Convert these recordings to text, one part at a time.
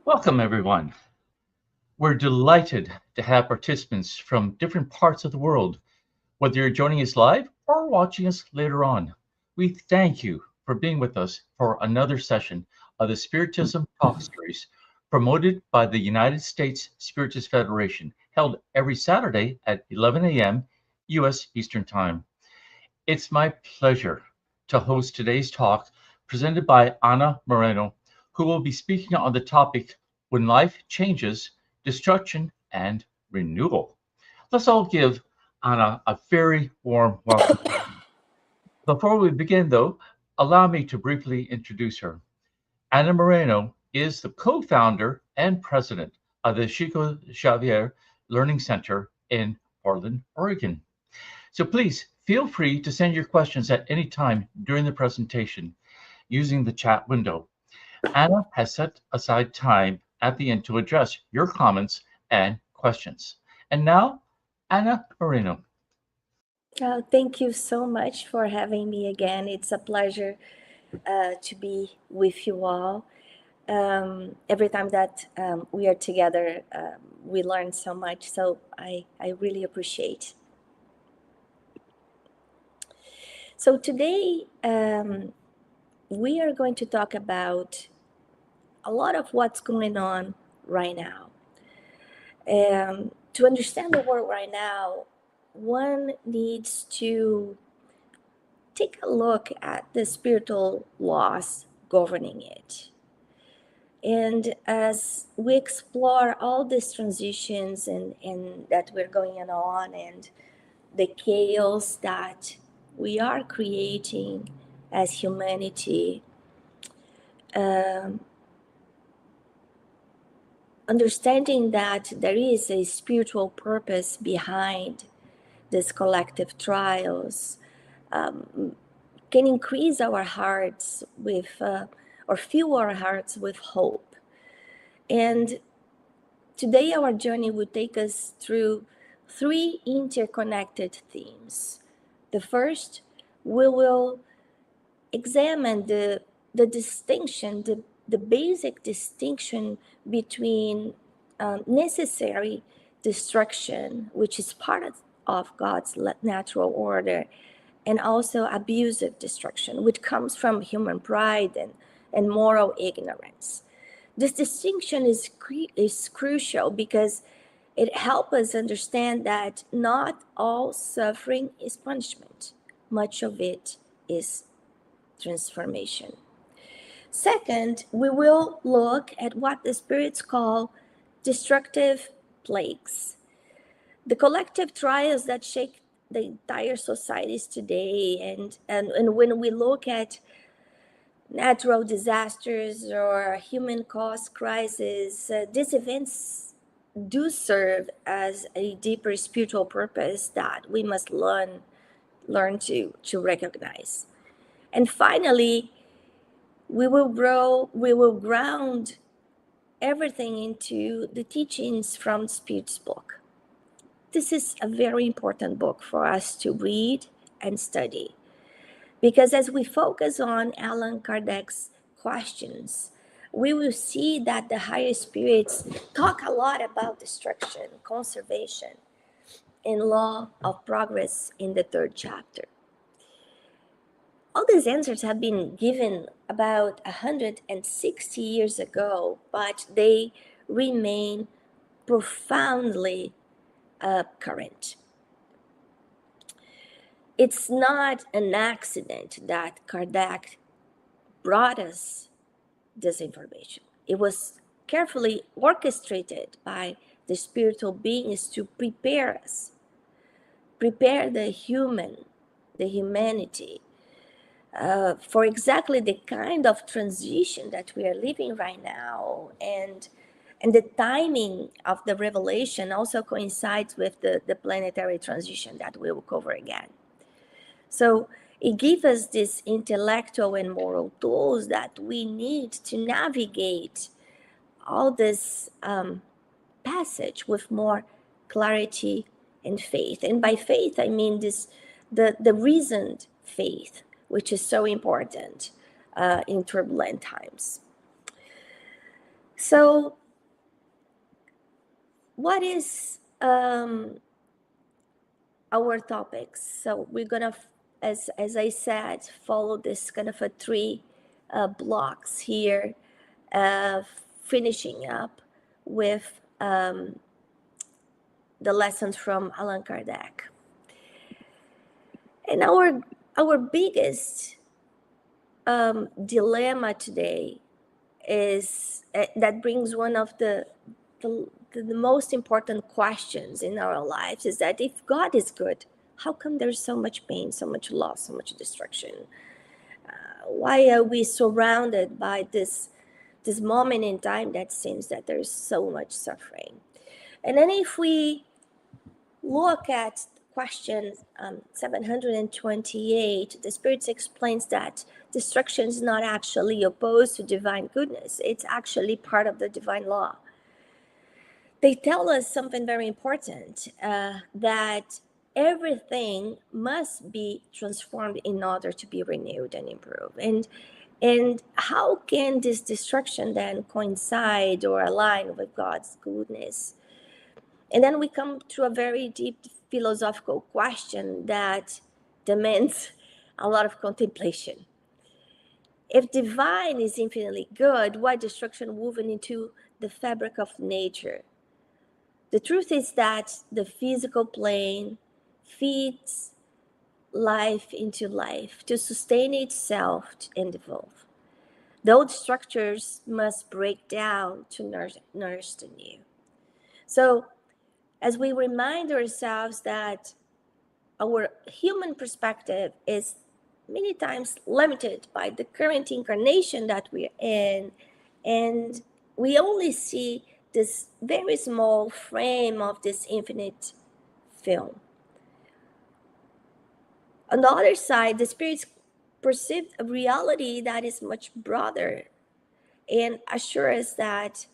Welcome, everyone. We're delighted to have participants from different parts of the world, whether you're joining us live or watching us later on. We thank you for being with us for another session of the Spiritism Talk Series promoted by the United States Spiritist Federation, held every Saturday at 11 a.m. U.S. Eastern Time. It's my pleasure to host today's talk presented by Anna Moreno, who will be speaking on the topic When Life Changes, Destruction and Renewal. Let's all give Anna a very warm welcome. Before we begin, though, allow me to briefly introduce her. Anna Moreno is the co founder and president of the Chico Xavier Learning Center in Portland, Oregon. So please feel free to send your questions at any time during the presentation using the chat window. Anna has set aside time at the end to address your comments and questions. And now, Anna Moreno. Thank you so much for having me again. It's a pleasure to be with you all. Every time that we are together, we learn so much. So I really appreciate. So today, we are going to talk about a lot of what's going on right now. To understand the world right now, one needs to take a look at the spiritual laws governing it. And as we explore all these transitions and that we're going on and the chaos that we are creating as humanity, understanding that there is a spiritual purpose behind these collective trials can increase our hearts with, or fill our hearts with hope. And today our journey will take us through three interconnected themes. The first, we will examine the distinction, the basic distinction between necessary destruction, which is part of God's natural order, and also abusive destruction, which comes from human pride and moral ignorance. This distinction is crucial because it helps us understand that not all suffering is punishment. Much of it is transformation. Second, we will look at what the spirits call destructive plagues. The collective trials that shake the entire societies today, and when we look at natural disasters or human-caused crises, these events do serve as a deeper spiritual purpose that we must learn to recognize. And finally, we will ground everything into the teachings from Spirit's book. This is a very important book for us to read and study, because as we focus on Allan Kardec's questions, we will see that the higher spirits talk a lot about destruction, conservation, and law of progress in the third chapter. All these answers have been given about 160 years ago, but they remain profoundly current. It's not an accident that Kardec brought us this information. It was carefully orchestrated by the spiritual beings to prepare us, prepare the humanity, for exactly the kind of transition that we are living right now. And the timing of the revelation also coincides with the planetary transition that we will cover again. So it gives us these intellectual and moral tools that we need to navigate all this passage with more clarity and faith. And by faith, I mean the reasoned faith, which is so important in turbulent times. So what is our topics? So we're gonna, as I said, follow this kind of a three blocks here, finishing up with the lessons from Allan Kardec. And our biggest dilemma today is that brings one of the most important questions in our lives, is that if God is good, how come there's so much pain, so much loss, so much destruction? Why are we surrounded by this moment in time that seems that there's so much suffering? And then if we look at question 728, the Spirit explains that destruction is not actually opposed to divine goodness. It's actually part of the divine law. They tell us something very important, that everything must be transformed in order to be renewed and improved. And how can this destruction then coincide or align with God's goodness? And then we come to a very deep philosophical question that demands a lot of contemplation. If divine is infinitely good, why destruction woven into the fabric of nature? The truth is that the physical plane feeds life into life to sustain itself and evolve. The old structures must break down to nourish the new. So, as we remind ourselves that our human perspective is many times limited by the current incarnation that we're in, and we only see this very small frame of this infinite film. On the other side, the spirits perceive a reality that is much broader and assure us that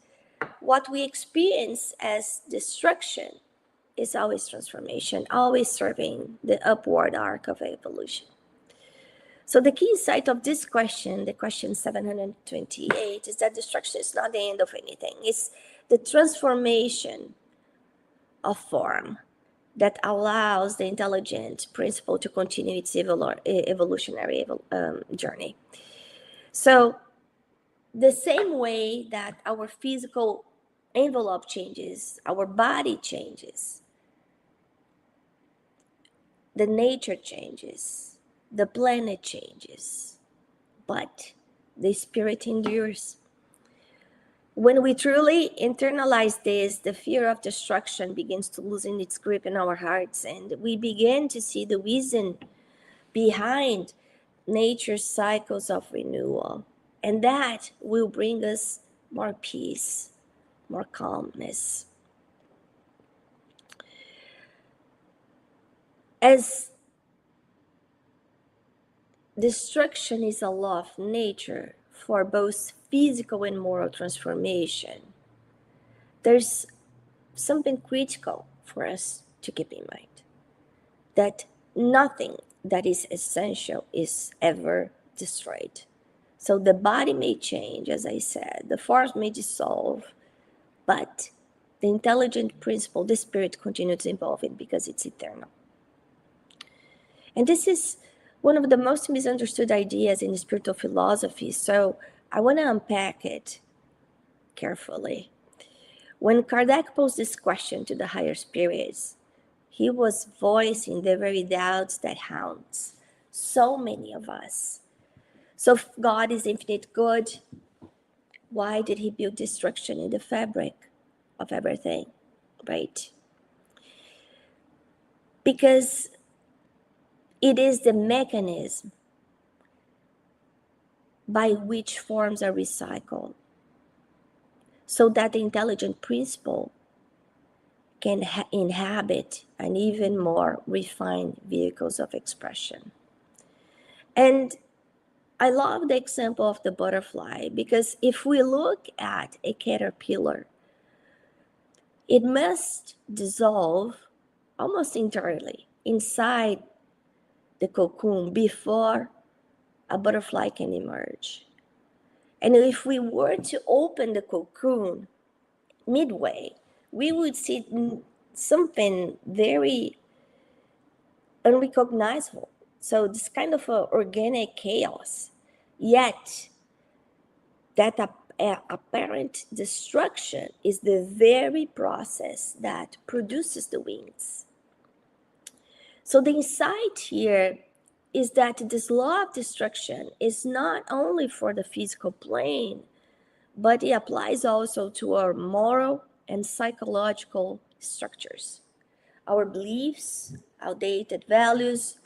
what we experience as destruction is always transformation, always serving the upward arc of evolution. So the key insight of this question, the question 728, is that destruction is not the end of anything. It's the transformation of form that allows the intelligent principle to continue its evolutionary journey. So the same way that our physical envelope changes, our body changes, the nature changes, the planet changes, but the spirit endures. When we truly internalize this, the fear of destruction begins to loosen its grip in our hearts, and we begin to see the reason behind nature's cycles of renewal. And that will bring us more peace, more calmness. As destruction is a law of nature for both physical and moral transformation, there's something critical for us to keep in mind, that nothing that is essential is ever destroyed. So the body may change, as I said, the forms may dissolve, but the intelligent principle, the spirit, continues evolving because it's eternal. And this is one of the most misunderstood ideas in spiritual philosophy, so I want to unpack it carefully. When Kardec posed this question to the higher spirits, he was voicing the very doubts that haunts so many of us. So if God is infinite good, why did he build destruction in the fabric of everything, right? Because it is the mechanism by which forms are recycled, so that the intelligent principle can inhabit an even more refined vehicles of expression. And I love the example of the butterfly, because if we look at a caterpillar, it must dissolve almost entirely inside the cocoon before a butterfly can emerge. And if we were to open the cocoon midway, we would see something very unrecognizable. So this kind of organic chaos. Yet that apparent destruction is the very process that produces the wings. So the insight here is that this law of destruction is not only for the physical plane, but it applies also to our moral and psychological structures. Our beliefs, outdated values,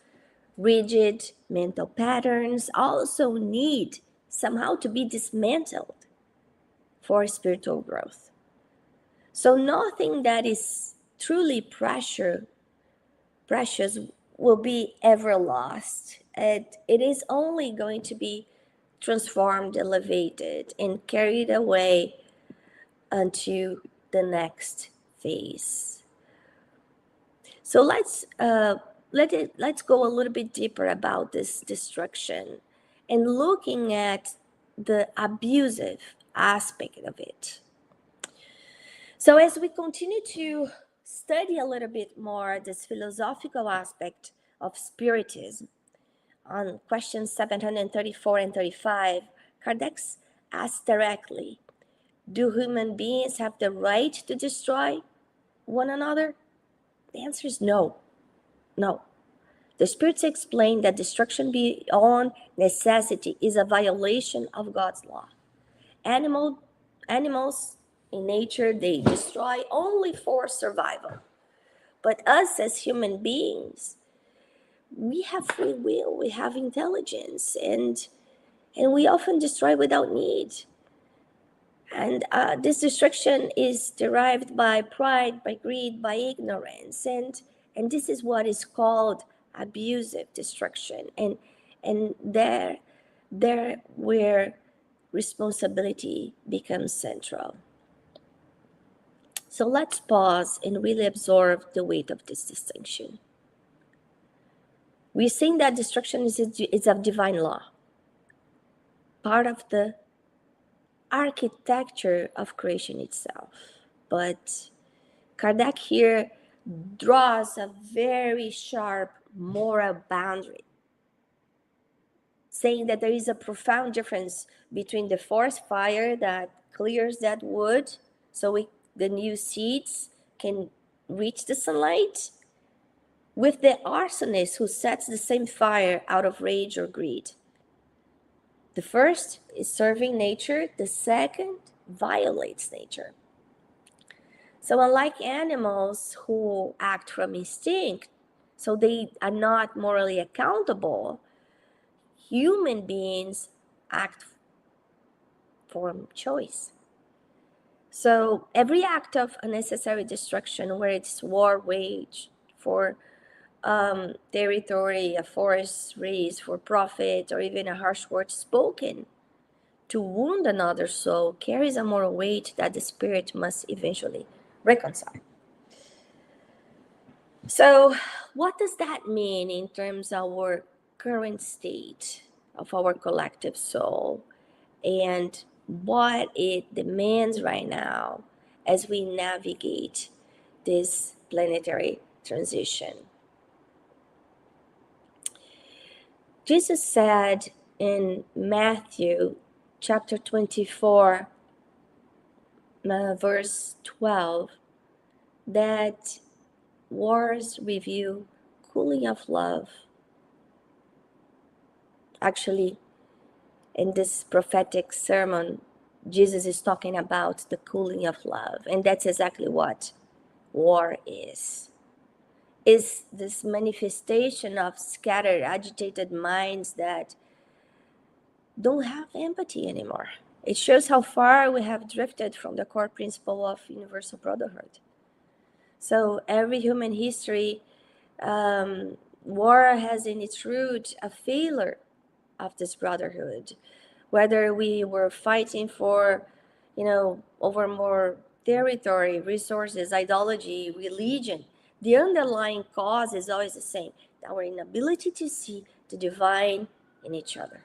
rigid mental patterns also need somehow to be dismantled for spiritual growth. So nothing that is truly precious will be ever lost. It is only going to be transformed, elevated, and carried away unto the next phase. So let's go a little bit deeper about this destruction and looking at the abusive aspect of it. So as we continue to study a little bit more this philosophical aspect of Spiritism, on questions 734 and 35, Kardec asks directly, do human beings have the right to destroy one another? The answer is no. No. The spirits explain that destruction beyond necessity is a violation of God's law. Animals in nature, they destroy only for survival. But us as human beings, we have free will, we have intelligence, and we often destroy without need. And this destruction is derived by pride, by greed, by ignorance, and this is what is called abusive destruction. And there where responsibility becomes central. So let's pause and really absorb the weight of this distinction. We're saying that destruction is of divine law, part of the architecture of creation itself. But Kardec here draws a very sharp moral boundary, saying that there is a profound difference between the forest fire that clears that wood so the new seeds can reach the sunlight, with the arsonist who sets the same fire out of rage or greed. The first is serving nature, the second violates nature. So unlike animals who act from instinct, so they are not morally accountable, human beings act from choice. So every act of unnecessary destruction, where it's war waged for territory, a forest raised for profit, or even a harsh word spoken to wound another soul, carries a moral weight that the spirit must eventually reconcile. So what does that mean in terms of our current state of our collective soul and what it demands right now as we navigate this planetary transition? Jesus said in Matthew chapter 24, verse 12, that wars reveal cooling of love. Actually, in this prophetic sermon, Jesus is talking about the cooling of love, and that's exactly what war is this manifestation of scattered, agitated minds that don't have empathy anymore. It shows how far we have drifted from the core principle of universal brotherhood. So every human history, war has in its root a failure of this brotherhood. Whether we were fighting for, over more territory, resources, ideology, religion, the underlying cause is always the same: our inability to see the divine in each other.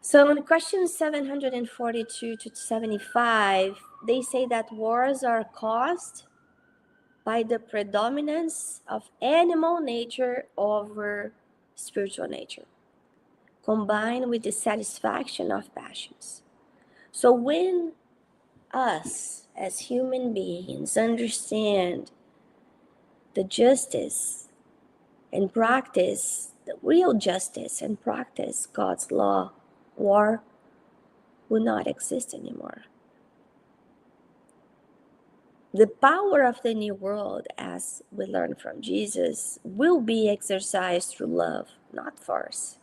So in question 742 to 75, they say that wars are caused by the predominance of animal nature over spiritual nature, combined with the satisfaction of passions. So when us as human beings understand the justice and practice, the real justice and practice God's law, war will not exist anymore. The power of the new world, as we learn from Jesus, will be exercised through love, not force.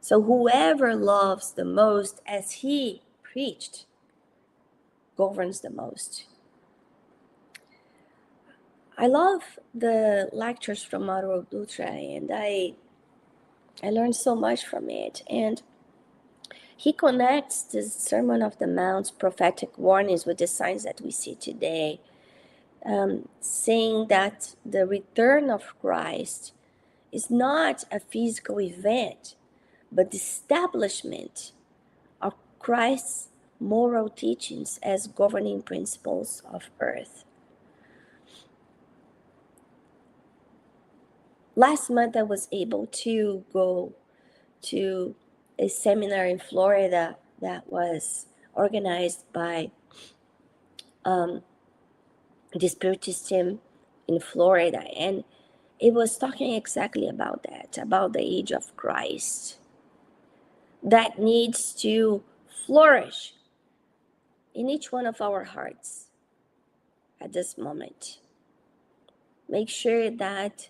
So whoever loves the most, as he preached, governs the most. I love the lectures from Mauro Dutra, and I learned so much from it. And he connects the Sermon of the Mount's prophetic warnings with the signs that we see today, saying that the return of Christ is not a physical event, but the establishment of Christ's moral teachings as governing principles of earth. Last month, I was able to go to a seminar in Florida that was organized by the Spiritist team in Florida, and it was talking exactly about that, about the age of Christ that needs to flourish in each one of our hearts at this moment. Make sure that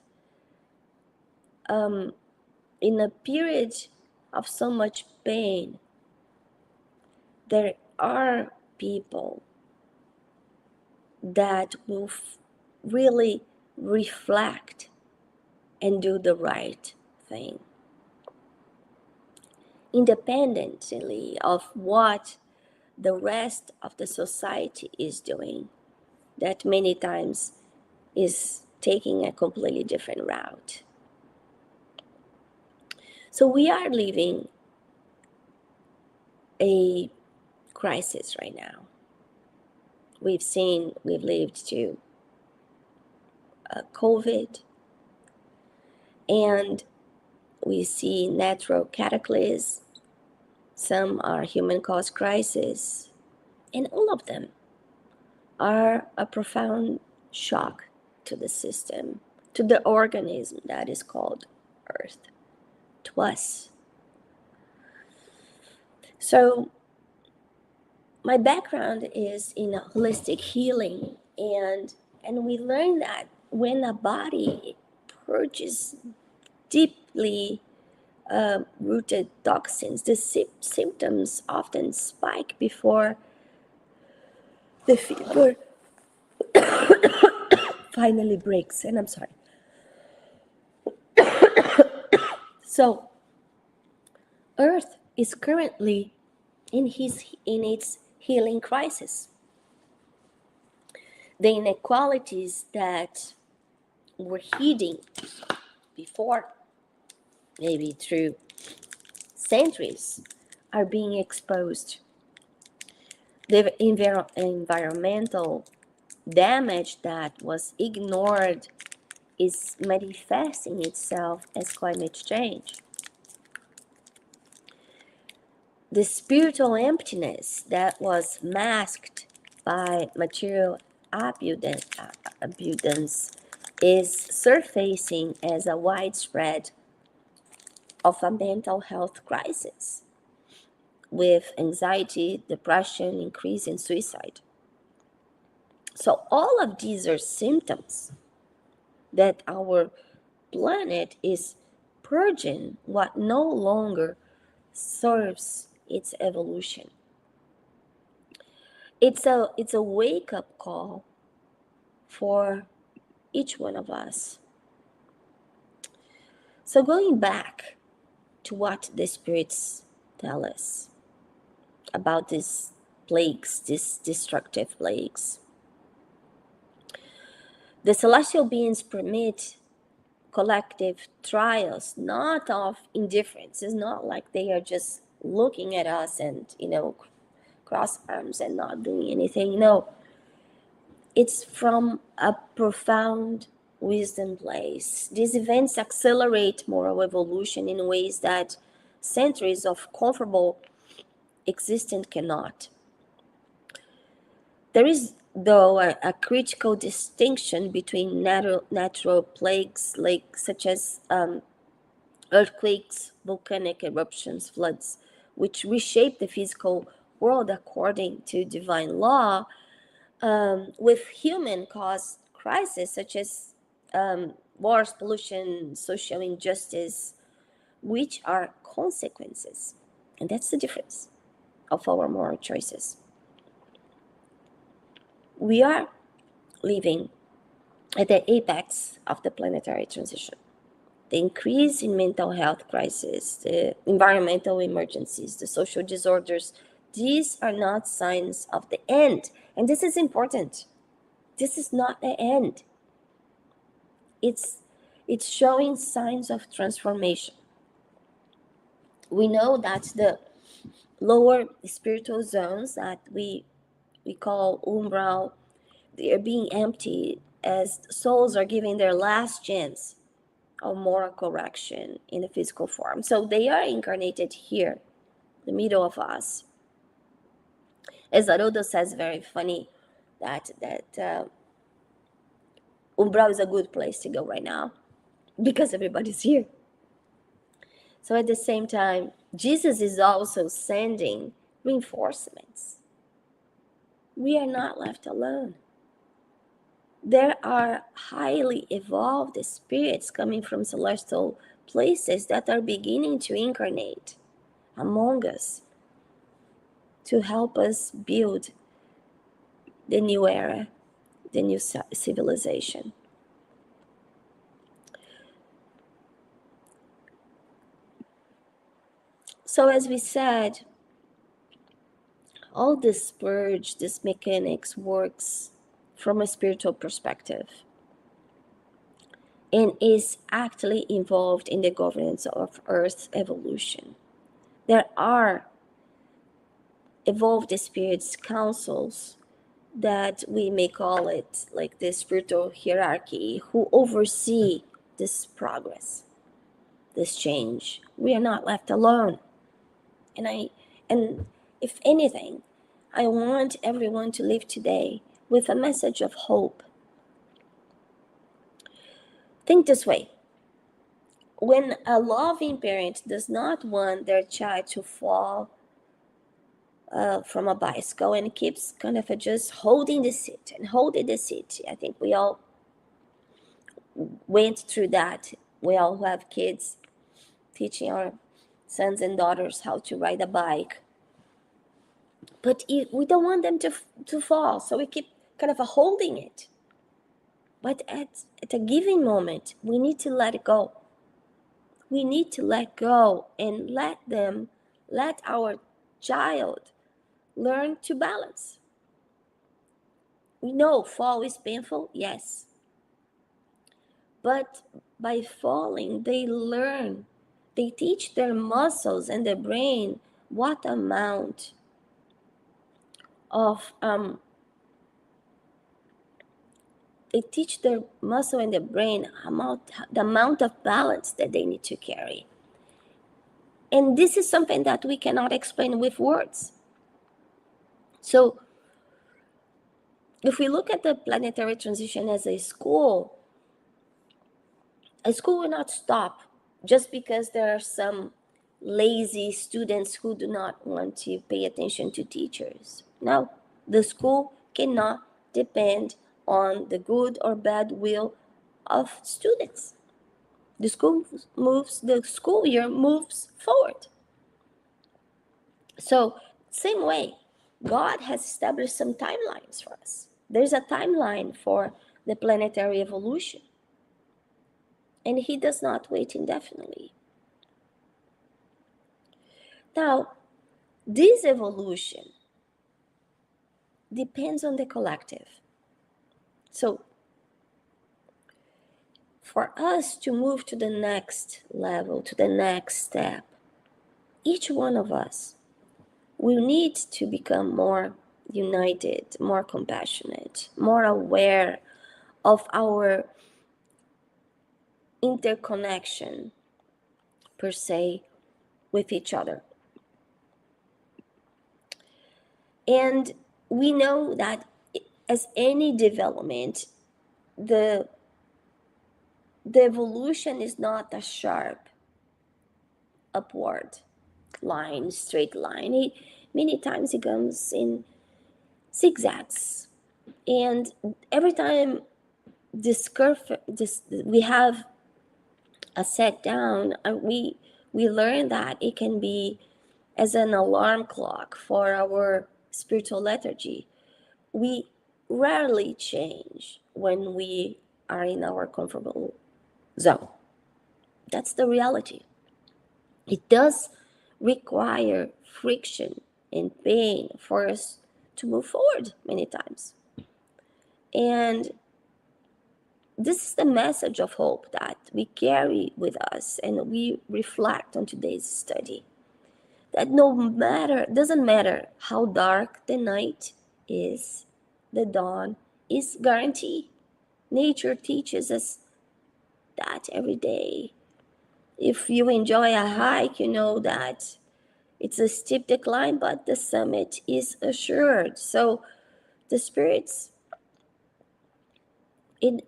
in a period of so much pain, there are people that will really reflect and do the right thing, independently of what the rest of the society is doing, that many times is taking a completely different route. So we are living a crisis right now. We've lived through COVID, and we see natural cataclysms. Some are human-caused crises, and all of them are a profound shock to the system, to the organism that is called Earth, to us. So my background is in holistic healing, and we learn that when a body purges deeply rooted toxins, the symptoms often spike before the fever finally breaks. And I'm sorry. So Earth is currently in its healing crisis. The inequalities that were hidden before, maybe through centuries, are being exposed. The environmental damage that was ignored is manifesting itself as climate change. The spiritual emptiness that was masked by material abundance is surfacing as a widespread of a mental health crisis, with anxiety, depression, increase in suicide. So all of these are symptoms that our planet is purging what no longer serves its evolution. It's a wake-up call for each one of us. So going back to what the spirits tell us about these plagues, these destructive plagues. The celestial beings permit collective trials, not of indifference. It's not like they are just looking at us and, cross arms and not doing anything. No, it's from a profound wisdom place. These events accelerate moral evolution in ways that centuries of comfortable existence cannot. There is, though, a critical distinction between natural plagues, like such as earthquakes, volcanic eruptions, floods, which reshape the physical world according to divine law, with human-caused crises such as wars, pollution, social injustice, which are consequences. And that's the difference of our moral choices. We are living at the apex of the planetary transition. The increase in mental health crises, the environmental emergencies, the social disorders, these are not signs of the end. And this is important. This is not the end. It's showing signs of transformation. We know that the lower spiritual zones that we call umbral, they are being emptied as souls are giving their last chance of moral correction in the physical form. So they are incarnated here, the middle of us. As Haroldo says, very funny, that umbral is a good place to go right now because everybody's here. So at the same time, Jesus is also sending reinforcements. We are not left alone. There are highly evolved spirits coming from celestial places that are beginning to incarnate among us to help us build the new era, the new civilization. So as we said, all this purge, this mechanics works from a spiritual perspective and is actually involved in the governance of Earth's evolution. There are evolved spirits councils that we may call it like the spiritual hierarchy who oversee this progress, this change. We are not left alone. And if anything, I want everyone to live today with a message of hope. Think this way. When a loving parent does not want their child to fall from a bicycle and keeps kind of just holding the seat and holding the seat, I think we all went through that. We all have kids, teaching our sons and daughters how to ride a bike. But we don't want them to fall, so we keep kind of holding it. But at a given moment, we need to let it go. We need to let go and let our child learn to balance. We know fall is painful, yes. But by falling, they learn. They teach their muscles and their brain what amount of they teach their muscle and their brain the amount of balance that they need to carry. And this is something that we cannot explain with words. So if we look at the planetary transition as a school will not stop just because there are some lazy students who do not want to pay attention to teachers. No, the school cannot depend on the good or bad will of students. The school year moves forward. So, same way, God has established some timelines for us. There's a timeline for the planetary evolution. And he does not wait indefinitely. Now, this evolution depends on the collective. So, for us to move to the next level, to the next step, each one of us will need to become more united, more compassionate, more aware of our interconnection per se with each other. And we know that as any development, the evolution is not a sharp upward line, straight line. Many times it comes in zigzags. And every time this curve, we have a set down, we learn that it can be as an alarm clock for our spiritual lethargy. We rarely change when we are in our comfortable zone. That's the reality. It does require friction and pain for us to move forward many times. And this is the message of hope that we carry with us and we reflect on today's study. That doesn't matter how dark the night is, the dawn is guaranteed. Nature teaches us that every day. If you enjoy a hike, you know that it's a steep decline, but the summit is assured. So the spirits in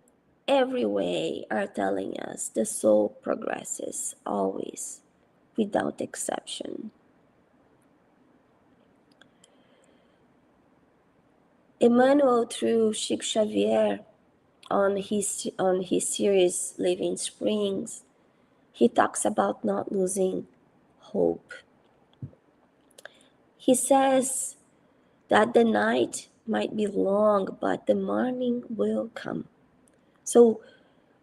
every way are telling us the soul progresses always, without exception. Emmanuel, through Chico Xavier, on his series Living Springs, he talks about not losing hope. He says that the night might be long, but the morning will come. So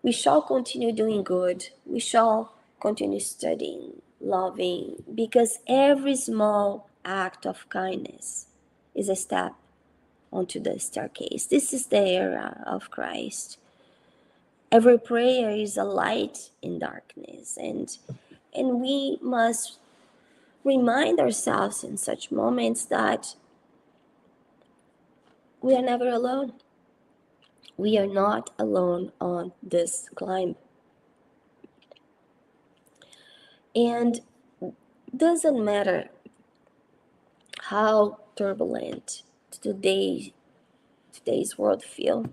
we shall continue doing good. We shall continue studying, loving, because every small act of kindness is a step onto the staircase. This is the era of Christ. Every prayer is a light in darkness, and we must remind ourselves in such moments that we are never alone. We are not alone on this climb. And doesn't matter how turbulent today's world feel.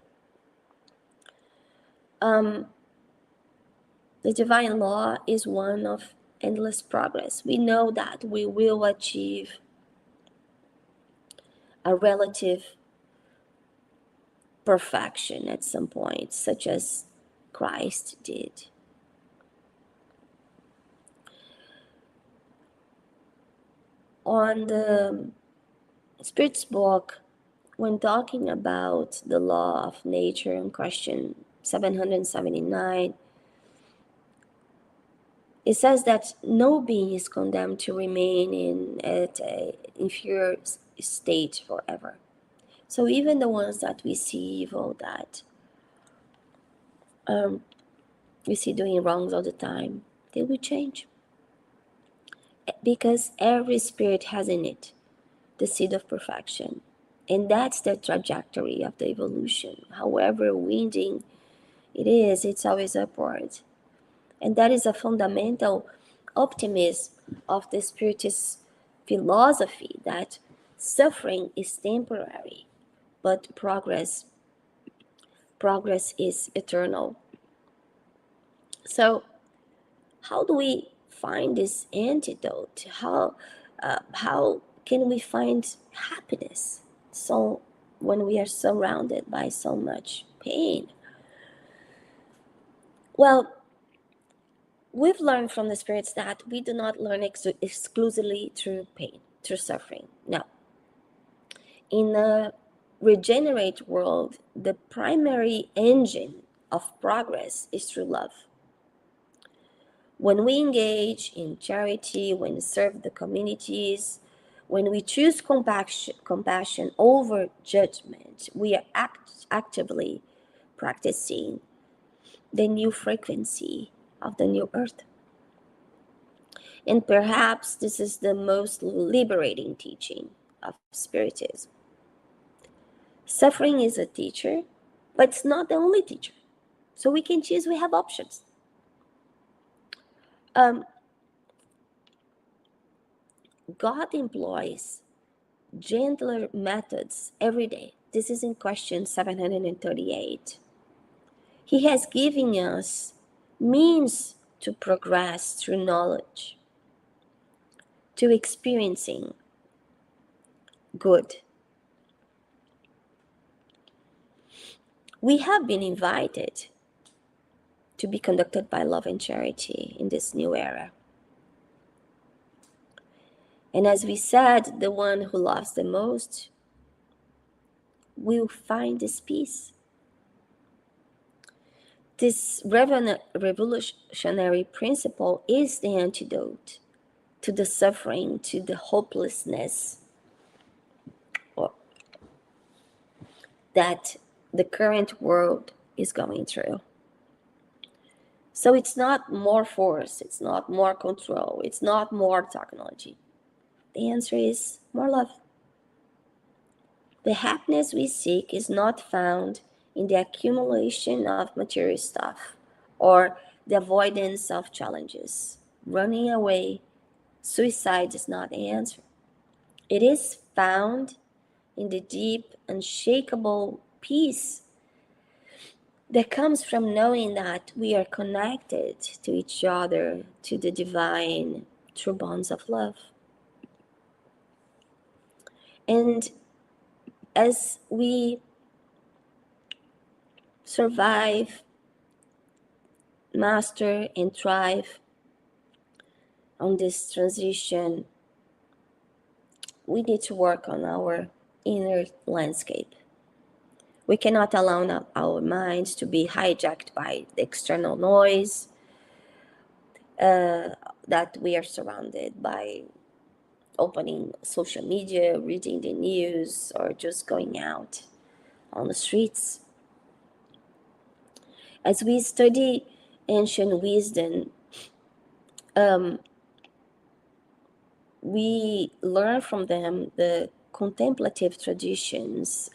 The divine law is one of endless progress. We know that we will achieve a relative perfection at some point, such as Christ did. On the Spirit's book, when talking about the law of nature in question 779, it says that no being is condemned to remain in an inferior state forever. So even the ones that we see evil, that we see doing wrongs all the time, they will change. Because every spirit has in it the seed of perfection. And that's the trajectory of the evolution. However winding it is, it's always upward. And that is a fundamental optimism of the Spiritist philosophy, that suffering is temporary, but progress is eternal. So how do we find this antidote? How can we find happiness so when we are surrounded by so much pain? Well, we've learned from the spirits that we do not learn exclusively through pain, through suffering. No. In a regenerate world, the primary engine of progress is through love. When we engage in charity, when we serve the communities, when we choose compassion over judgment, we are actively practicing the new frequency of the new earth. And perhaps this is the most liberating teaching of Spiritism. Suffering is a teacher, but it's not the only teacher. So we can choose, we have options. God employs gentler methods every day. This is in question 738. He has given us means to progress through knowledge, to experiencing good. We have been invited to be conducted by love and charity in this new era. And as we said, the one who loves the most will find this peace. This revolutionary principle is the antidote to the suffering, to the hopelessness that the current world is going through. So it's not more force, it's not more control, it's not more technology. The answer is more love. The happiness we seek is not found in the accumulation of material stuff or the avoidance of challenges. Running away, suicide is not the answer. It is found in the deep, unshakable peace that comes from knowing that we are connected to each other, to the divine, through bonds of love. And as we survive, master, and thrive on this transition, we need to work on our inner landscape. We cannot allow our minds to be hijacked by the external noise that we are surrounded by, opening social media, reading the news, or just going out on the streets. As we study ancient wisdom, we learn from them the contemplative traditions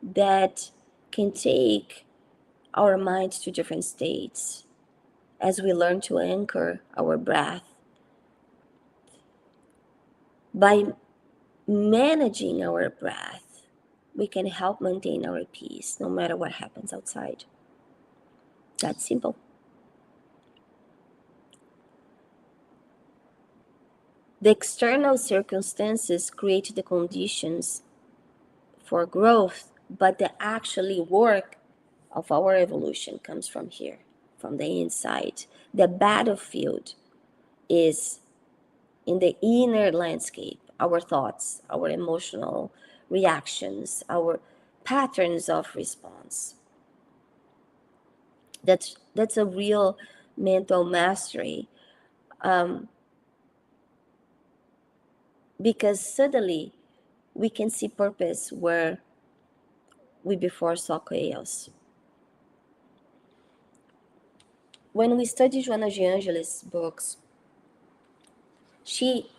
that can take our minds to different states as we learn to anchor our breath. By managing our breath, we can help maintain our peace no matter what happens outside. That's simple. The external circumstances create the conditions for growth, but the actually work of our evolution comes from here, from the inside. The battlefield is in the inner landscape, our thoughts, our emotional reactions, our patterns of response. That's a real mental mastery, because suddenly we can see purpose where we before saw chaos. When we study Joana de Angelis' books, she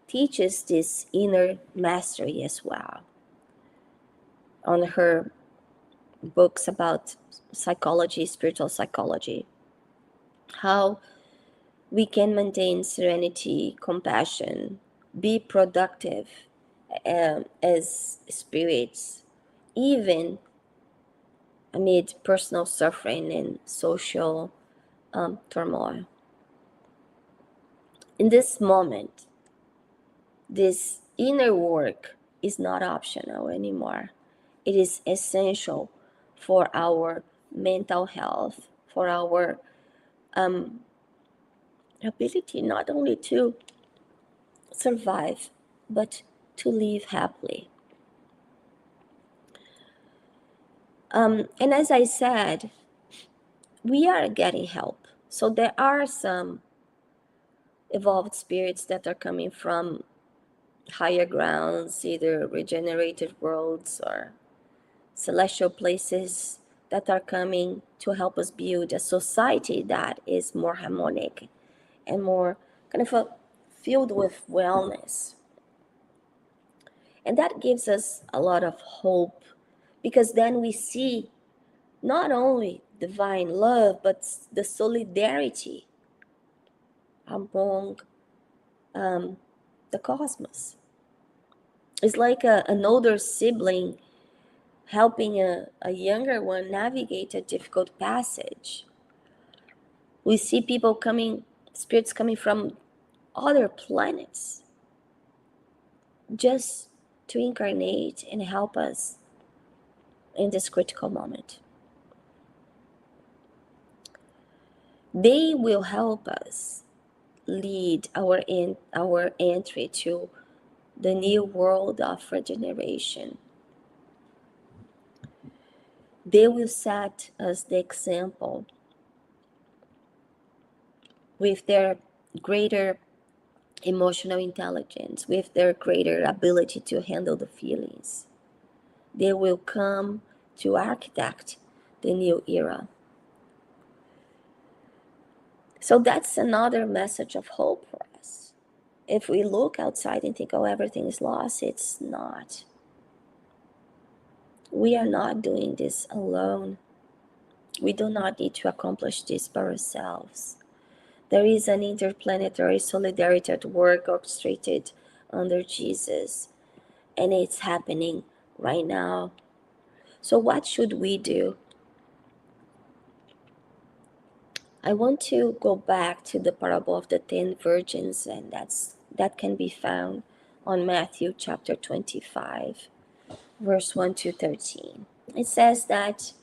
teaches this inner mastery as well. On her books about psychology, spiritual psychology, how we can maintain serenity, compassion, be productive as spirits, even amid personal suffering and social turmoil. In this moment, this inner work is not optional anymore. It is essential for our mental health, for our ability not only to survive, but to live happily. And as I said, we are getting help. So there are some evolved spirits that are coming from higher grounds, either regenerative worlds or celestial places, that are coming to help us build a society that is more harmonic and more kind of filled with wellness. And that gives us a lot of hope, because then we see not only divine love, but the solidarity among the cosmos. It's like an older sibling helping a younger one navigate a difficult passage. We see people coming, spirits coming from other planets just to incarnate and help us in this critical moment. They will help us lead our entry to the new world of regeneration. They will set us the example with their greater emotional intelligence, with their greater ability to handle the feelings. They will come to architect the new era. So that's another message of hope for us. If we look outside and think, oh, everything is lost, it's not. We are not doing this alone. We do not need to accomplish this by ourselves. There is an interplanetary solidarity at work orchestrated under Jesus, and it's happening right now. So what should we do? I want to go back to the parable of the 10 virgins, and that can be found on Matthew chapter 25, verse 1 to 13. It says that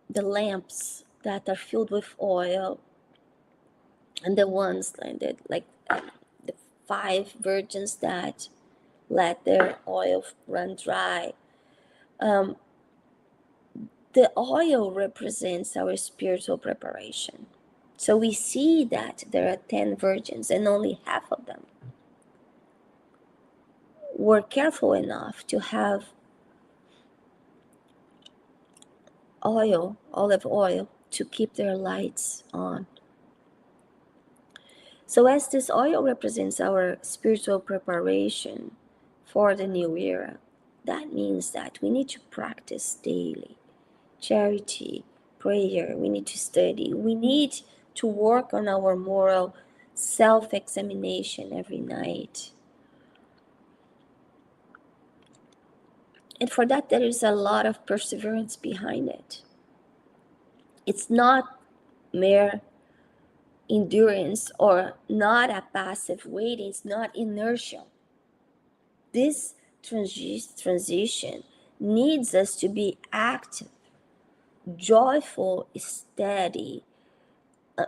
the lamps that are filled with oil, and the ones like the 5 virgins that let their oil run dry, the oil represents our spiritual preparation. So we see that there are 10 virgins and only half of them were careful enough to have olive oil, to keep their lights on. So as this oil represents our spiritual preparation for the new era, that means that we need to practice daily charity, prayer, we need to study, we need to work on our moral self-examination every night. And for that, there is a lot of perseverance behind it. It's not mere endurance or not a passive waiting, it's not inertial. This transition needs us to be active, joyful, steady,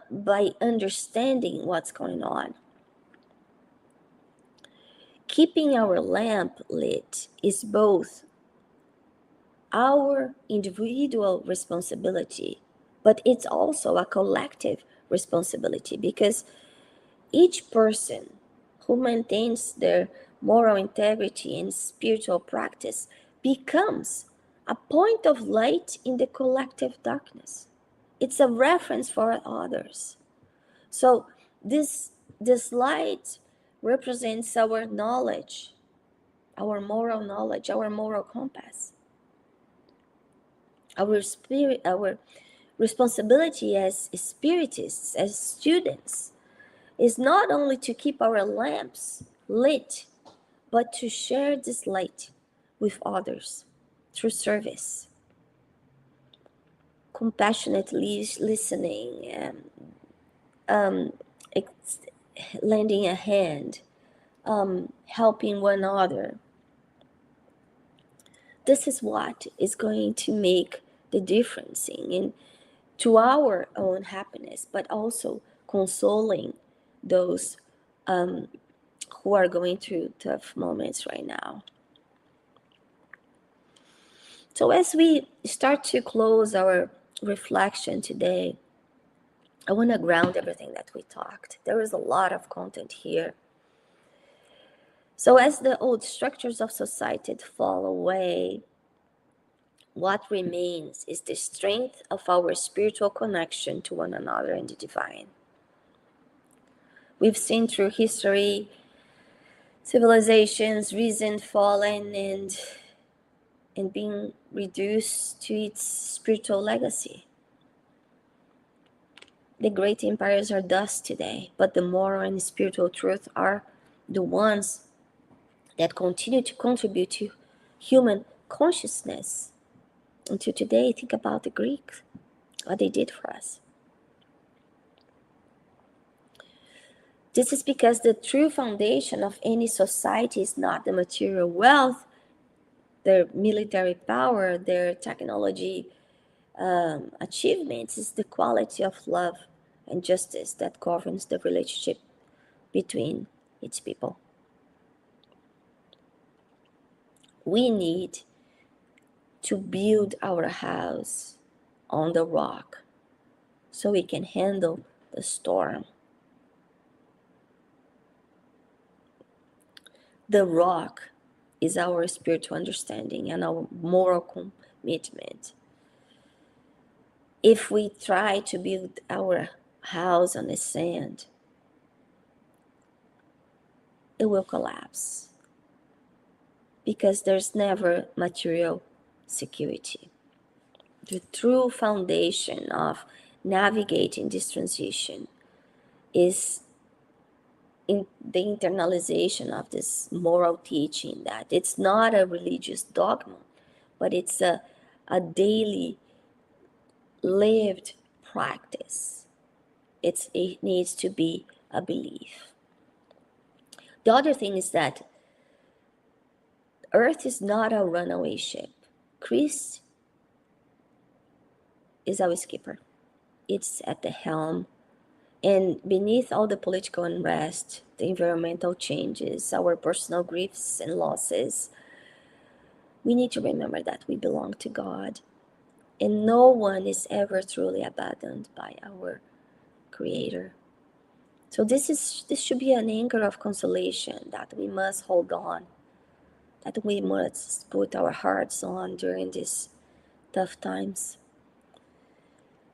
by understanding what's going on. Keeping our lamp lit is both our individual responsibility, but it's also a collective responsibility, because each person who maintains their moral integrity and spiritual practice becomes a point of light in the collective darkness. It's a reference for others. So this light represents our knowledge, our moral knowledge, our moral compass. Our responsibility as spiritists, as students, is not only to keep our lamps lit, but to share this light with others through service, compassionate listening, lending a hand, helping one another. This is what is going to make the difference to our own happiness, but also consoling those who are going through tough moments right now. So as we start to close our reflection today, I want to ground everything that we talked. There is a lot of content here. So as the old structures of society fall away, What remains is the strength of our spiritual connection to one another and the divine. We've seen through history civilizations risen, fallen, and being reduced to its spiritual legacy. The great empires are dust today, but the moral and spiritual truth are the ones that continue to contribute to human consciousness. Until today, think about the Greeks, what they did for us. This is because the true foundation of any society is not the material wealth, their military power, their technology achievements, is the quality of love and justice that governs the relationship between its people. We need to build our house on the rock so we can handle the storm. The rock is our spiritual understanding and our moral commitment. If we try to build our house on the sand, it will collapse because there's never material security. The true foundation of navigating this transition is in the internalization of this moral teaching, that it's not a religious dogma, but it's a daily lived practice. It needs to be a belief. The other thing is that Earth is not a runaway ship. Christ is our skipper. It's at the helm. And beneath all the political unrest, the environmental changes, our personal griefs and losses, we need to remember that we belong to God. And no one is ever truly abandoned by our Creator. So this should be an anchor of consolation that we must hold on, that we must put our hearts on during these tough times.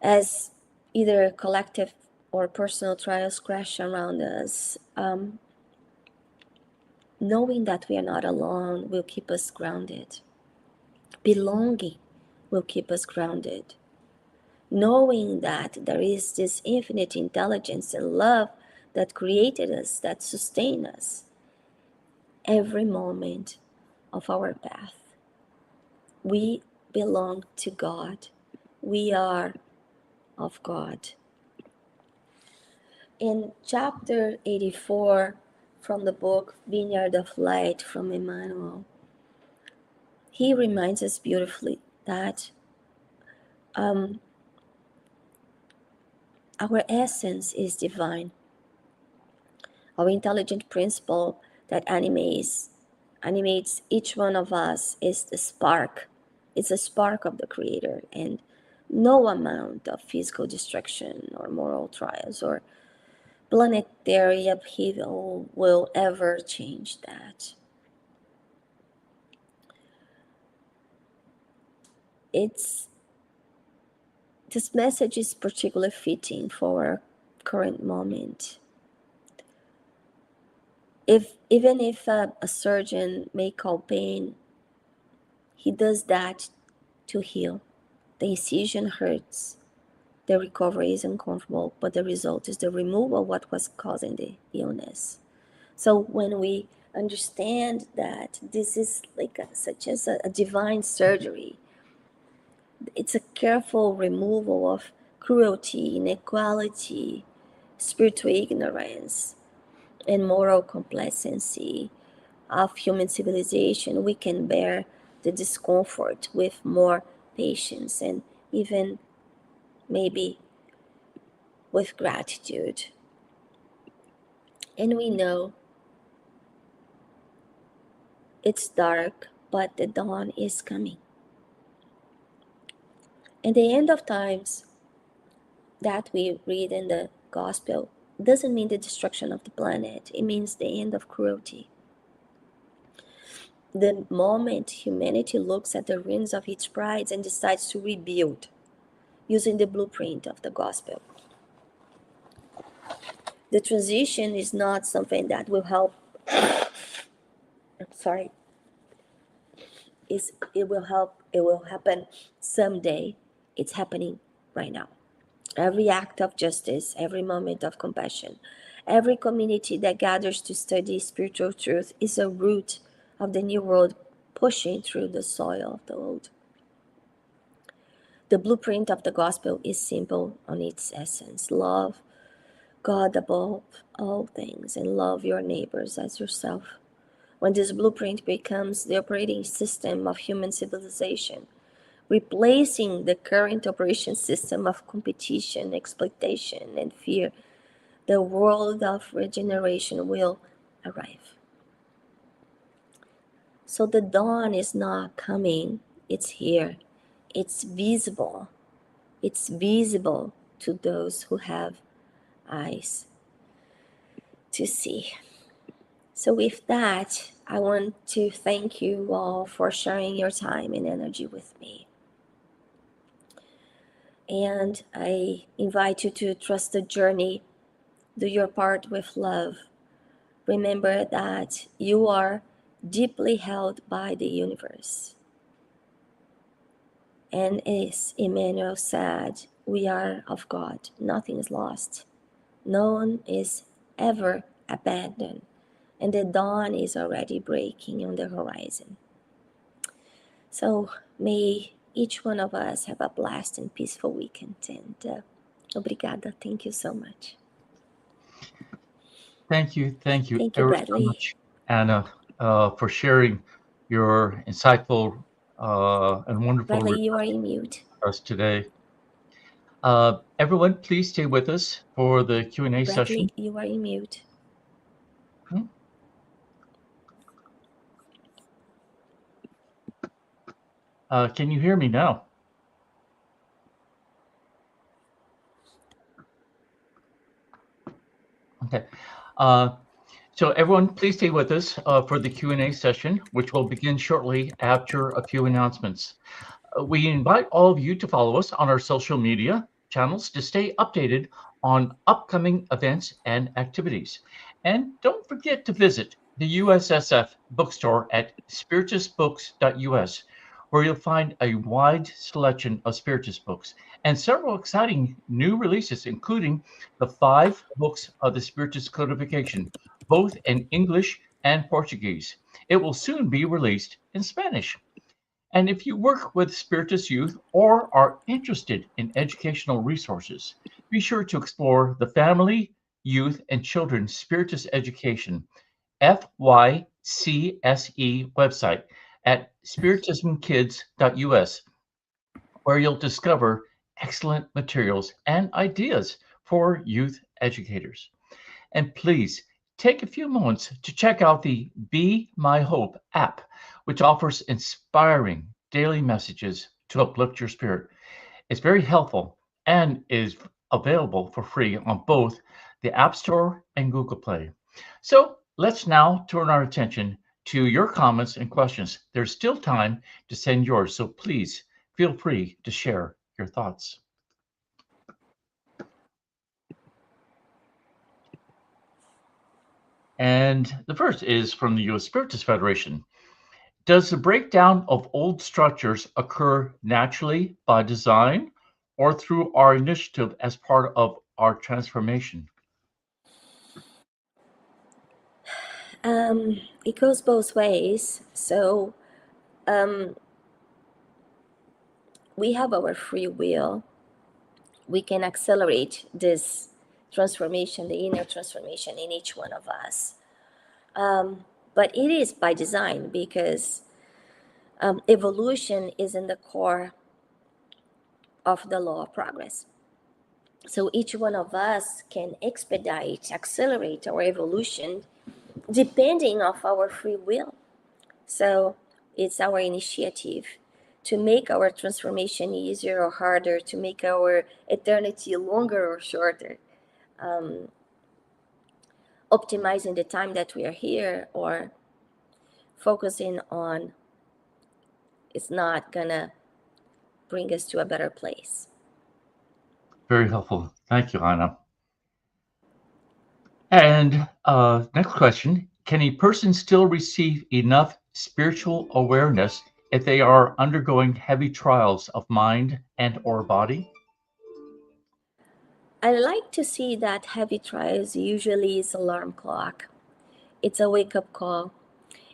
As either collective or personal trials crash around us, knowing that we are not alone will keep us grounded. Belonging will keep us grounded. Knowing that there is this infinite intelligence and love that created us, that sustain us every moment of our path. We belong to God. We are of God. In chapter 84 from the book Vineyard of Light from Emmanuel, he reminds us beautifully that our essence is divine. Our intelligent principle that animates each one of us is the spark. It's a spark of the Creator, and no amount of physical destruction or moral trials or planetary upheaval will ever change that. This message is particularly fitting for our current moment. Even if a surgeon may call pain, he does that to heal. The incision hurts, the recovery is uncomfortable, but the result is the removal of what was causing the illness. So when we understand that this is like such as a divine surgery, it's a careful removal of cruelty, inequality, spiritual ignorance, and moral complacency of human civilization, we can bear the discomfort with more patience and even maybe with gratitude. And we know it's dark, but the dawn is coming. And the end of times that we read in the gospel doesn't mean the destruction of the planet. It means the end of cruelty. the moment humanity looks at the ruins of its prides and decides to rebuild using the blueprint of the gospel. The transition is not something that will help. I'm sorry. It will help. It will happen someday. It's happening right now. Every act of justice, every moment of compassion, every community that gathers to study spiritual truth is a root of the new world pushing through the soil of the old. The blueprint of the gospel is simple on its essence. Love God above all things and love your neighbors as yourself. When this blueprint becomes the operating system of human civilization, replacing the current operation system of competition, exploitation, and fear, the world of regeneration will arrive. So the dawn is not coming, it's here. It's visible. It's visible to those who have eyes to see. So with that, I want to thank you all for sharing your time and energy with me. And I invite you to trust the journey, do your part with love. Remember that you are deeply held by the universe. And as Emmanuel said, we are of God. Nothing is lost. No one is ever abandoned. And the dawn is already breaking on the horizon. So may each one of us have a blessed and peaceful weekend. And obrigada. Thank you so much. Thank you Thank you, ever so Bradley. much, Anna, for sharing your insightful and wonderful Bradley, you are reflections in mute. for us today. Everyone, please stay with us for the Q&A session. Bradley, you are in mute. Hmm? Can you hear me now? Okay. So everyone, please stay with us for the Q&A session, which will begin shortly after a few announcements. We invite all of you to follow us on our social media channels to stay updated on upcoming events and activities. And don't forget to visit the USSF bookstore at spiritistbooks.us, where you'll find a wide selection of Spiritist books and several exciting new releases, including the 5 books of the Spiritist codification, both in English and Portuguese. It will soon be released in Spanish. And if you work with Spiritist youth or are interested in educational resources, be sure to explore the Family, Youth, and Children's Spiritist Education FYCSE website at spiritismkids.us, where you'll discover excellent materials and ideas for youth educators. And please take a few moments to check out the Be My Hope app, which offers inspiring daily messages to uplift your spirit. It's very helpful and is available for free on both the App Store and Google Play. So let's now turn our attention to your comments and questions. There's still time to send yours, so please feel free to share your thoughts. And the first is from the U.S. Spiritist Federation. Does the breakdown of old structures occur naturally by design or through our initiative as part of our transformation? It goes both ways. So we have our free will. We can accelerate this transformation, the inner transformation in each one of us. But it is by design because evolution is in the core of the law of progress. So each one of us can expedite, accelerate our evolution depending of our free will. So it's our initiative to make our transformation easier or harder, to make our eternity longer or shorter, optimizing the time that we are here, or focusing on is not gonna bring us to a better place. Very helpful. Thank you, Anna. And next question. Can a person still receive enough spiritual awareness if they are undergoing heavy trials of mind and or body? I like to see that heavy trials usually is alarm clock. It's a wake-up call.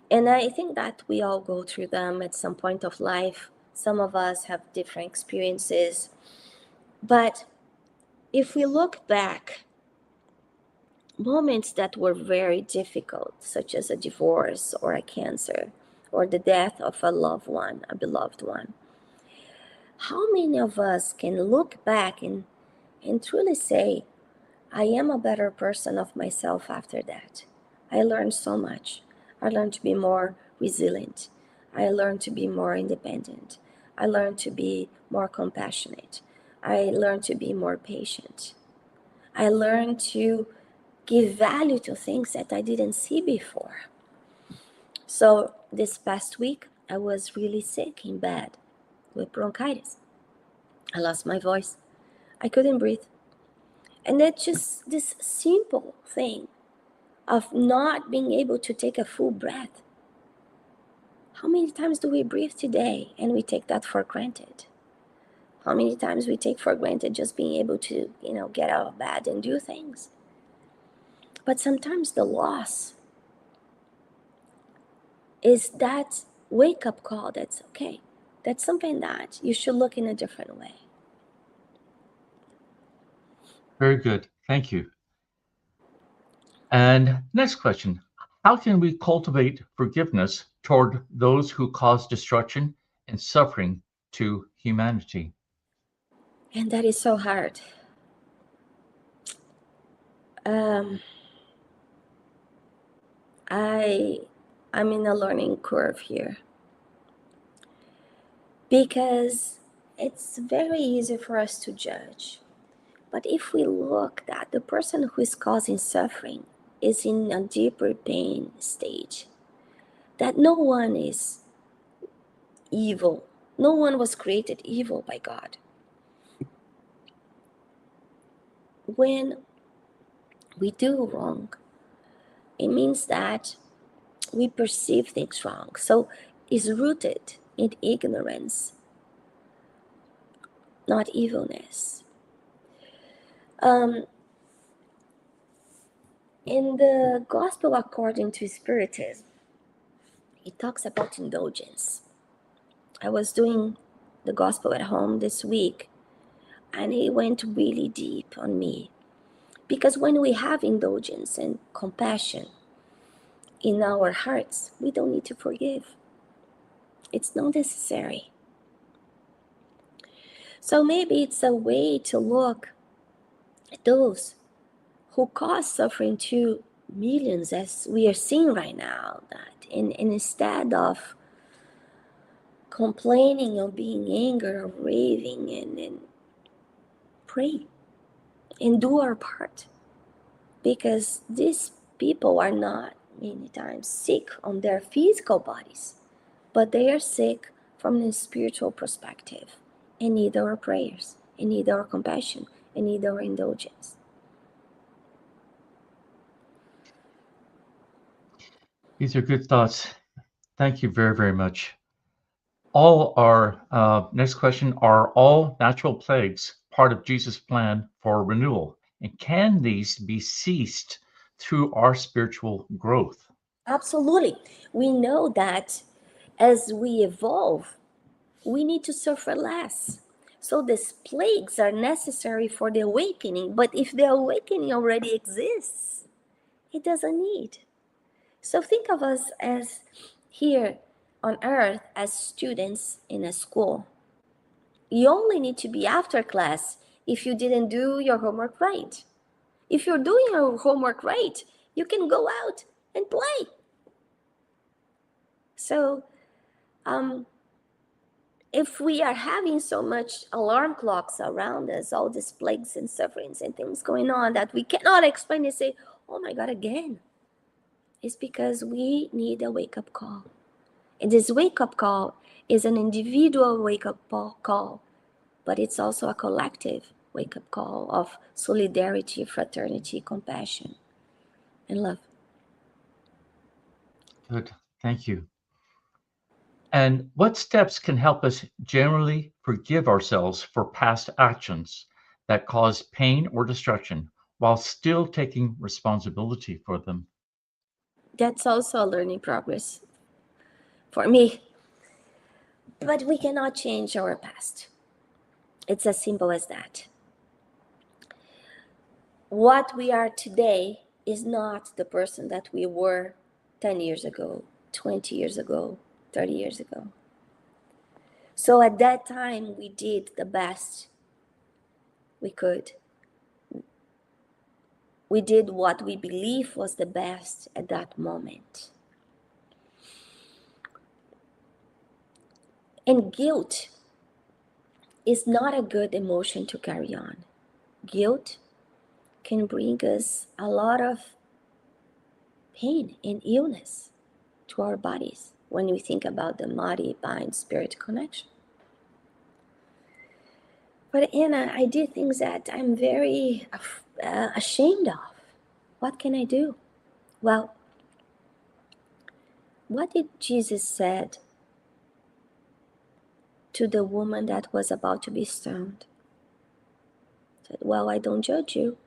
And I think that we all go through them at some point of life. Some of us have different experiences. But if we look back, moments that were very difficult, such as a divorce or a cancer or the death of a loved one, a beloved one, how many of us can look back and truly say, I am a better person of myself after that? I learned so much. I learned to be more resilient. I learned to be more independent. I learned to be more compassionate. I learned to be more patient. I learned to give value to things that I didn't see before. So this past week, I was really sick in bed with bronchitis. I lost my voice. I couldn't breathe. And that's just this simple thing of not being able to take a full breath. How many times do we breathe today and we take that for granted? How many times we take for granted just being able to, get out of bed and do things? But sometimes the loss is that wake-up call that's okay. That's something that you should look in a different way. Very good. Thank you. And next question. How can we cultivate forgiveness toward those who cause destruction and suffering to humanity? And that is so hard. I'm in a learning curve here because it's very easy for us to judge. But if we look that the person who is causing suffering is in a deeper pain stage, that no one is evil. No one was created evil by God. When we do wrong, it means that we perceive things wrong. So it's rooted in ignorance, not evilness. In the Gospel according to Spiritism, it talks about indulgence. I was doing the Gospel at home this week, and it went really deep on me. Because when we have indulgence and compassion in our hearts, we don't need to forgive. It's not necessary. So maybe it's a way to look at those who cause suffering to millions, as we are seeing right now, that and instead of complaining or being angry or raving and pray and do our part, because these people are not many times sick on their physical bodies, but they are sick from a spiritual perspective and need our prayers and need our compassion and need our indulgence. These are good thoughts. Thank you very, very much. All are, next question, are all natural plagues part of Jesus' plan for renewal? And can these be ceased through our spiritual growth? Absolutely. We know that as we evolve, we need to suffer less. So these plagues are necessary for the awakening, but if the awakening already exists, it doesn't need. So think of us as here on earth as students in a school. You only need to be after class if you didn't do your homework right. If you're doing your homework right, you can go out and play. So if we are having so much alarm clocks around us, all these plagues and sufferings and things going on that we cannot explain and say, oh my God, again. is because we need a wake-up call. And this wake-up call is an individual wake-up call, but it's also a collective wake-up call of solidarity, fraternity, compassion, and love. Good. Thank you. And what steps can help us generally forgive ourselves for past actions that cause pain or destruction while still taking responsibility for them? That's also a learning progress for me. But we cannot change our past. It's as simple as that. What we are today is not the person that we were 10 years ago, 20 years ago, 30 years ago. So at that time, we did the best we could. We did what we believe was the best at that moment. And guilt is not a good emotion to carry on. Guilt can bring us a lot of pain and illness to our bodies when we think about the body, mind, spirit connection. But Anna, I did things that I'm very ashamed of. What can I do? Well, what did Jesus said to the woman that was about to be stoned? He said, well, I don't judge you.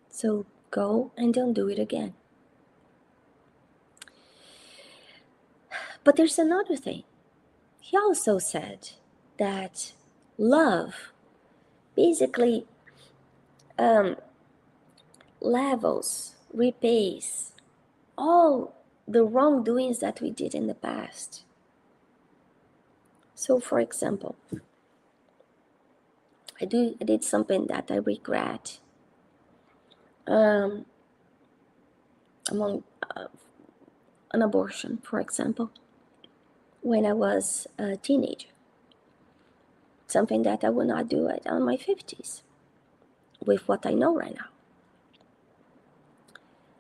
So go and don't do it again. But there's another thing. He also said that love basically levels, repays all the wrongdoings that we did in the past. So, for example, I did something that I regret. Among an abortion, for example, when I was a teenager. Something that I would not do in my 50s with what I know right now.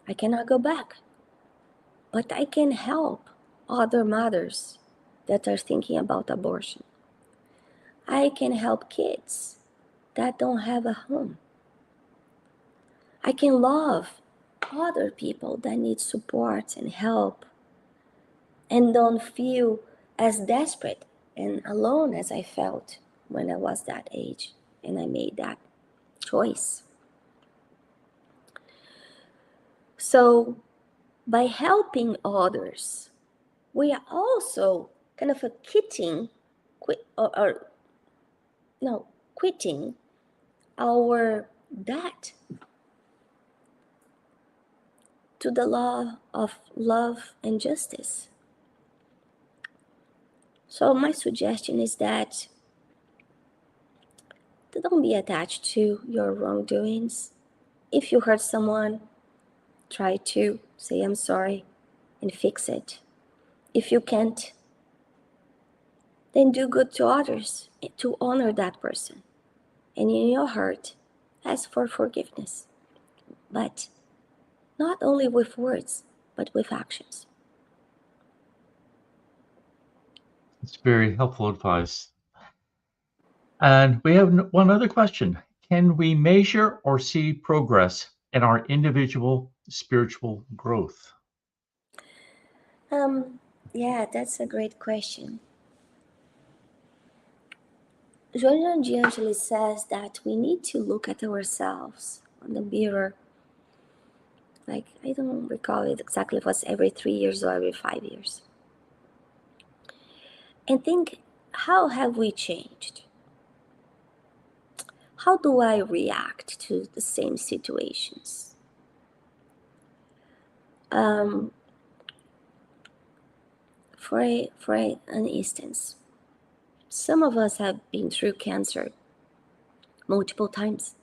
I cannot go back, but I can help other mothers that are thinking about abortion. I can help kids that don't have a home. I can love other people that need support and help and don't feel as desperate and alone as I felt when I was that age and I made that choice. So by helping others, we are also kind of quitting our debt to the law of love and justice. So my suggestion is that don't be attached to your wrongdoings. If you hurt someone, try to say I'm sorry and fix it. If you can't, then do good to others to honor that person. And in your heart, ask for forgiveness. But not only with words, but with actions. It's very helpful advice. And we have one other question. Can we measure or see progress in our individual spiritual growth? Yeah, that's a great question. Giorgio D'Angeli says that we need to look at ourselves on the mirror. Like, I don't recall it exactly if it was every 3 years or every 5 years. And think, how have we changed? How do I react to the same situations? For an instance, some of us have been through cancer multiple times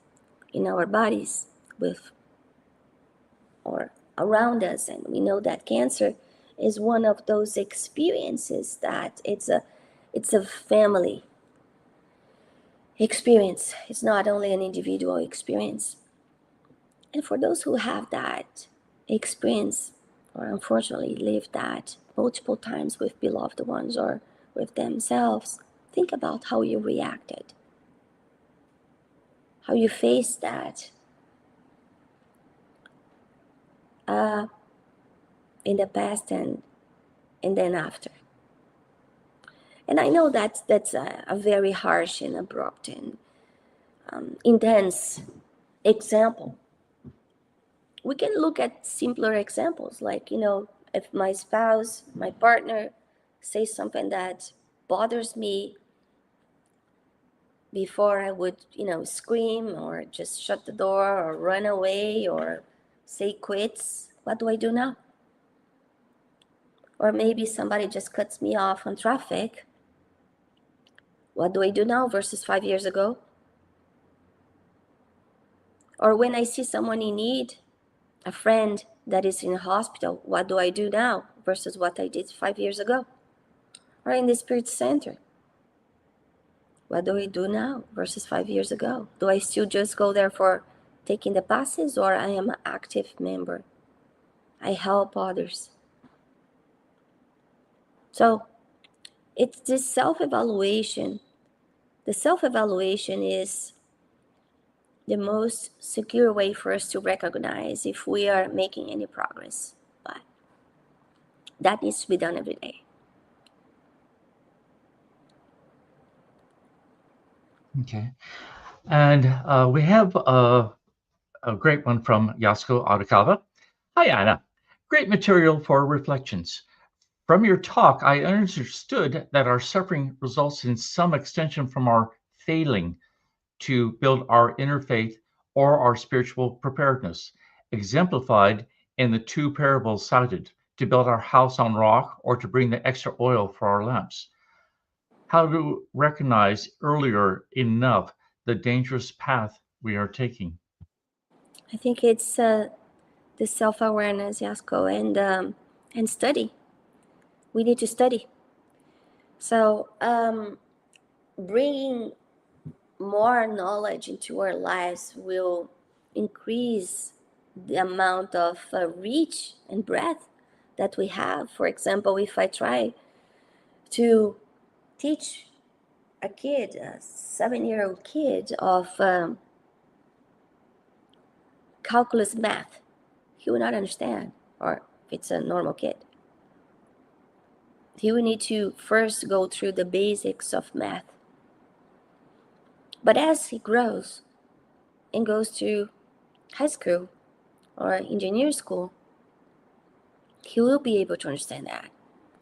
in our bodies with or around us, and we know that cancer is one of those experiences that it's a family experience. It's not only an individual experience. And for those who have that, experience or unfortunately live that multiple times with beloved ones or with themselves, think about how you reacted, how you faced that in the past and then after. And I know that's a very harsh and abrupt and intense example. We can look at simpler examples, like, if my spouse, my partner says something that bothers me, before I would, scream or just shut the door or run away or say quits, what do I do now? Or maybe somebody just cuts me off on traffic. What do I do now versus 5 years ago? Or when I see someone in need, a friend that is in a hospital, what do I do now versus what I did 5 years ago? Or in the Spirit Center, what do I do now versus 5 years ago? Do I still just go there for taking the passes, or I am an active member? I help others. So it's this self-evaluation. The self-evaluation is the most secure way for us to recognize if we are making any progress. But that needs to be done every day. Okay. And we have a great one from Yasko Arakawa. Hi, Anna. Great material for reflections. From your talk, I understood that our suffering results in some extension from our failing to build our inner faith or our spiritual preparedness, exemplified in the two parables cited, to build our house on rock or to bring the extra oil for our lamps. How to recognize earlier enough the dangerous path we are taking. I think it's the self-awareness, Yasko, and study. We need to study. So bringing more knowledge into our lives will increase the amount of reach and breadth that we have. For example, if I try to teach a kid, a 7-year-old kid, of calculus math, he will not understand. Or if it's a normal kid, he will need to first go through the basics of math. But as he grows and goes to high school or engineering school, he will be able to understand that.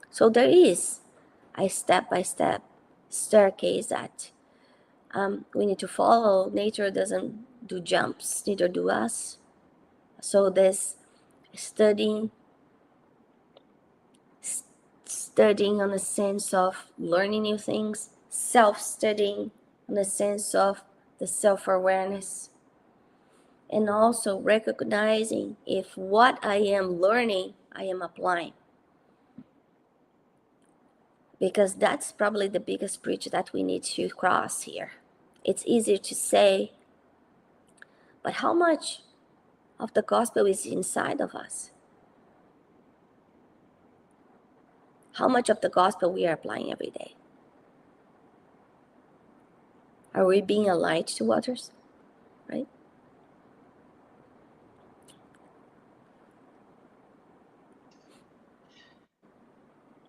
So there is a step-by-step staircase that we need to follow. Nature doesn't do jumps, neither do us. So this studying on the sense of learning new things, self-studying on the sense of the self-awareness, and also recognizing if what I am learning, I am applying. Because that's probably the biggest bridge that we need to cross here. It's easier to say, but how much of the gospel is inside of us? How much of the gospel we are applying every day? Are we being a light to others? Right?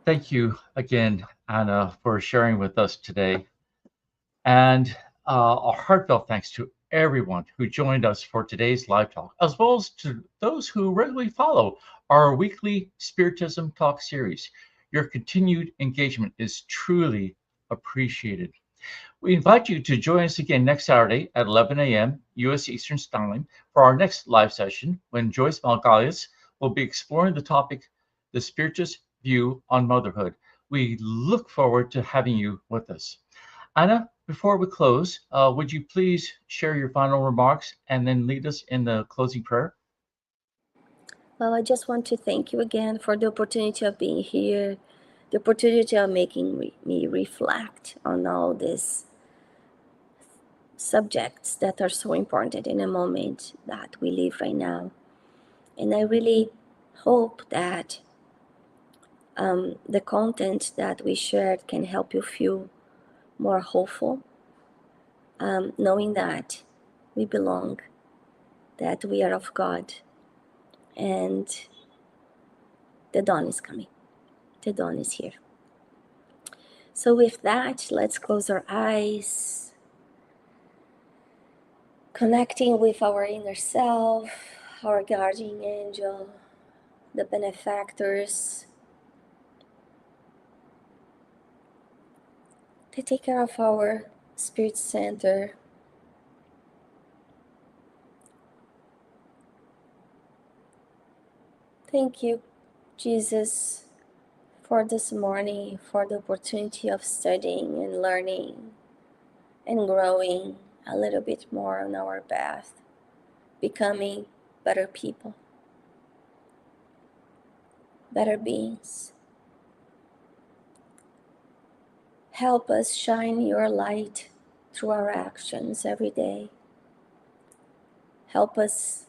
Thank you again, Anna, for sharing with us today. And a heartfelt thanks to everyone who joined us for today's live talk, as well as to those who regularly follow our weekly Spiritism Talk series. Your continued engagement is truly appreciated. We invite you to join us again next Saturday at 11 a.m. U.S. Eastern Time for our next live session, when Joyce Malgalius will be exploring the topic, The Spiritist View on Motherhood. We look forward to having you with us. Anna, before we close, would you please share your final remarks and then lead us in the closing prayer? Well, I just want to thank you again for the opportunity of being here, the opportunity of making me reflect on all these subjects that are so important in the moment that we live right now. And I really hope that the content that we shared can help you feel more hopeful, knowing that we belong, that we are of God, and the dawn is coming. The dawn is here. So with that, let's close our eyes, connecting with our inner self, our guardian angel, the benefactors, to take care of our spirit center. Thank you, Jesus, for this morning, for the opportunity of studying and learning and growing a little bit more on our path, becoming better people, better beings. Help us shine your light through our actions every day. Help us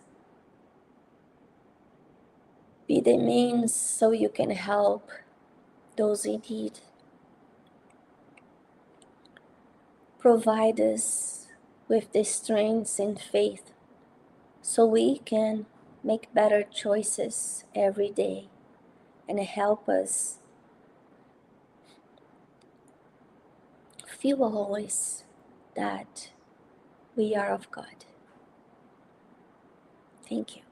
be the means so you can help those in need. Provide us with the strength and faith so we can make better choices every day, and help us feel always that we are of God. Thank you.